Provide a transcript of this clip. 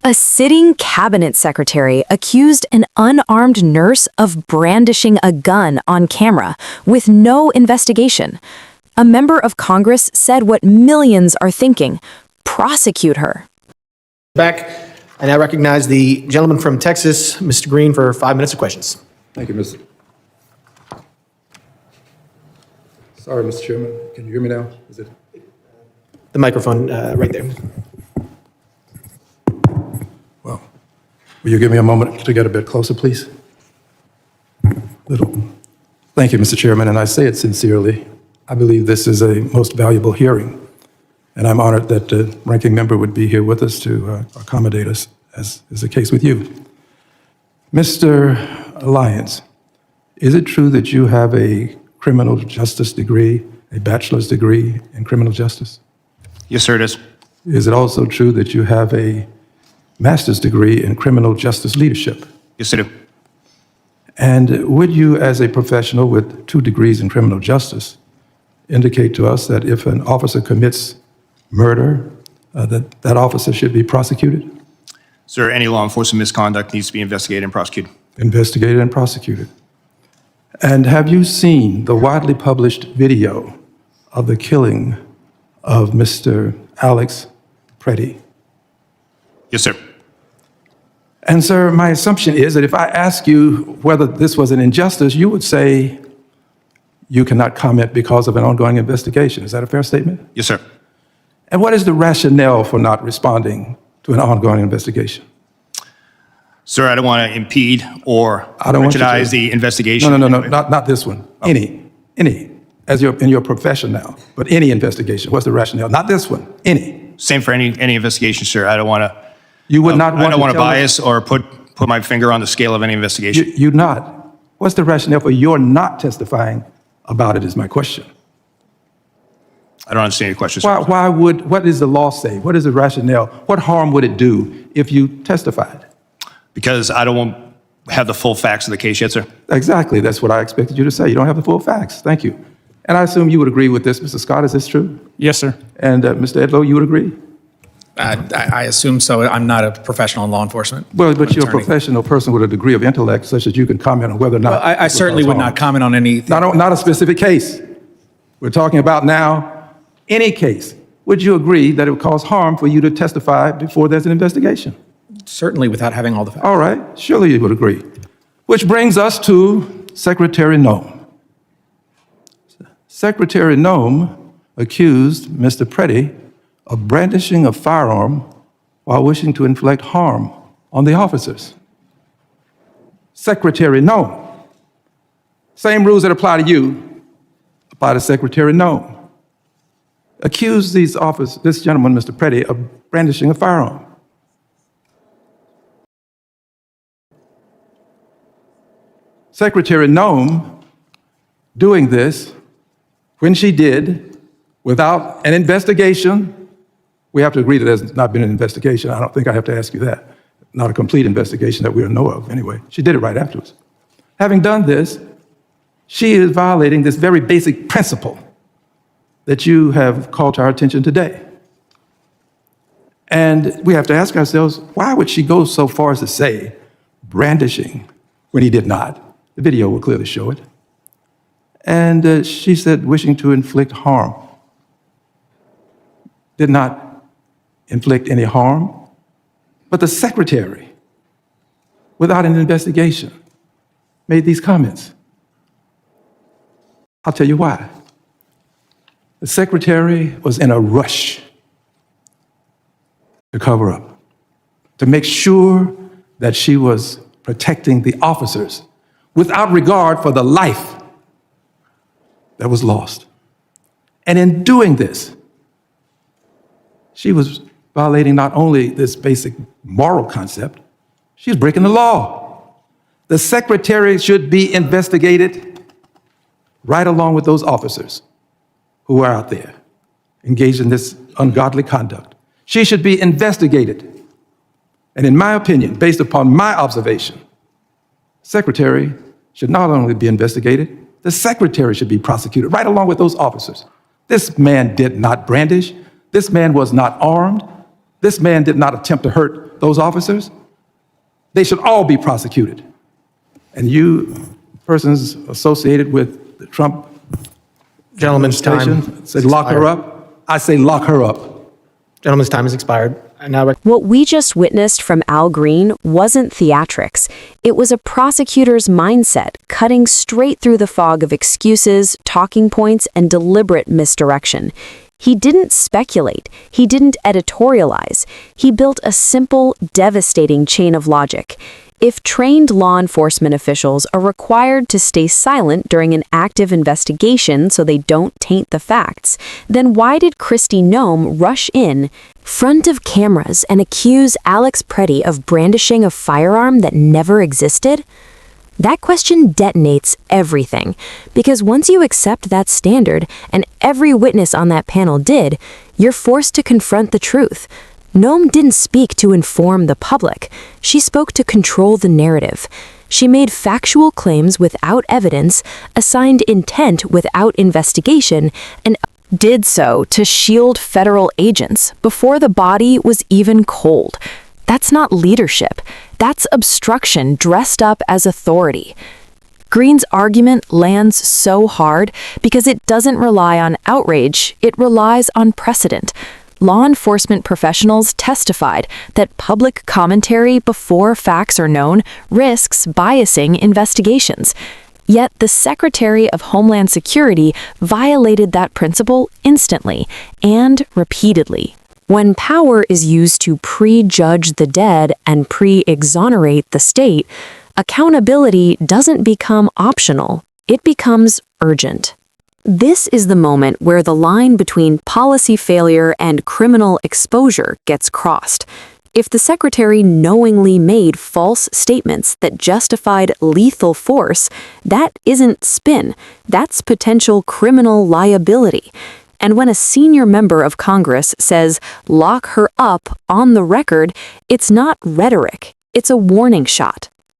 A sitting cabinet secretary accused an unarmed nurse of brandishing a gun on camera with no investigation. A member of Congress said what millions are thinking: prosecute her. Back, and I recognize the gentleman from Texas, Mr. Green, for 5 minutes of questions. Thank you, Mr. Sorry, Mr. Chairman. Can you hear me now? Is it? The microphone right there. Well, will you give me a moment to get a bit closer, please? Thank you, Mr. Chairman, and I say it sincerely. I believe this is a most valuable hearing, and I'm honored that the ranking member would be here with us to accommodate us, as is the case with you. Mr. Lyons, is it true that you have a criminal justice degree, a bachelor's degree in criminal justice? Yes, sir, it is. Is it also true that you have a master's degree in criminal justice leadership? Yes, I do. And would you, as a professional with 2 degrees in criminal justice, indicate to us that if an officer commits murder, that officer should be prosecuted? Sir, any law enforcement misconduct needs to be investigated and prosecuted. Investigated and prosecuted. And have you seen the widely published video of the killing of Mr. Alex Pretti? Yes, sir. And sir, my assumption is that if I ask you whether this was an injustice, you would say you cannot comment because of an ongoing investigation. Is that a fair statement? Yes, sir. And what is the rationale for not responding to an ongoing investigation? Sir, I don't want to impede or prejudice the investigation. No, not this one. Any, as in your profession now, but any investigation. What's the rationale? Not this one, any. Same for any investigation, sir. I don't want to. You would not want to. I don't want to bias or put my finger on the scale of any investigation. You'd not. What's the rationale for your not testifying about it is my question. I don't understand your question, sir. What does the law say? What is the rationale? What harm would it do if you testified? Because I don't have the full facts of the case yet, sir. Exactly. That's what I expected you to say. You don't have the full facts. Thank you. And I assume you would agree with this, Mr. Scott. Is this true? Yes, sir. And Mr. Edlow, you would agree? I assume so. I'm not a professional in law enforcement. Well, but you're a professional person with a degree of intellect such that you can comment on whether or not. Well, I certainly would not comment on anything. Not a specific case. We're talking about now any case. Would you agree that it would cause harm for you to testify before there's an investigation? Certainly without having all the facts. All right. Surely you would agree. Which brings us to Secretary Noem. Secretary Noem accused Mr. Pretti of brandishing a firearm while wishing to inflict harm on the officers. Secretary Noem. Same rules that apply to you apply to Secretary Noem. Accused this gentleman, Mr. Pretti, of brandishing a firearm. Secretary Noem doing this when she did without an investigation. We have to agree that there's not been an investigation. I don't think I have to ask you that. Not a complete investigation that we know of anyway. She did it right afterwards. Having done this, she is violating this very basic principle that you have called to our attention today. And we have to ask ourselves, why would she go so far as to say brandishing when he did not? The video will clearly show it. And she said wishing to inflict harm. Did not inflict any harm. But the secretary, without an investigation, made these comments. I'll tell you why. The secretary was in a rush to cover up, to make sure that she was protecting the officers without regard for the life that was lost. And in doing this, she was violating not only this basic moral concept, she was breaking the law. The secretary should be investigated right along with those officers who are out there engaged in this ungodly conduct. She should be investigated. And in my opinion, based upon my observation, secretary should not only be investigated, the secretary should be prosecuted right along with those officers. This man did not brandish. This man was not armed. This man did not attempt to hurt those officers. They should all be prosecuted. And you, persons associated with the Trump Gentleman's time administration, say lock her up. I say lock her up. Gentleman's time has expired. I now What we just witnessed from Al Green wasn't theatrics. It was a prosecutor's mindset cutting straight through the fog of excuses, talking points, and deliberate misdirection. He didn't speculate. He didn't editorialize. He built a simple, devastating chain of logic. If trained law enforcement officials are required to stay silent during an active investigation so they don't taint the facts, then why did Kristi Noem rush in front of cameras and accuse Alex Pretti of brandishing a firearm that never existed? That question detonates everything, because once you accept that standard, and every witness on that panel did, you're forced to confront the truth. Noem didn't speak to inform the public. She spoke to control the narrative. She made factual claims without evidence, assigned intent without investigation, and did so to shield federal agents before the body was even cold. That's not leadership. That's obstruction dressed up as authority. Green's argument lands so hard because it doesn't rely on outrage, it relies on precedent. Law enforcement professionals testified that public commentary before facts are known risks biasing investigations. Yet the Secretary of Homeland Security violated that principle instantly and repeatedly. When power is used to prejudge the dead and pre-exonerate the state, accountability doesn't become optional, it becomes urgent. This is the moment where the line between policy failure and criminal exposure gets crossed. If the secretary knowingly made false statements that justified lethal force, that isn't spin, that's potential criminal liability. And when a senior member of Congress says, "Lock her up," on the record, it's not rhetoric, it's a warning shot.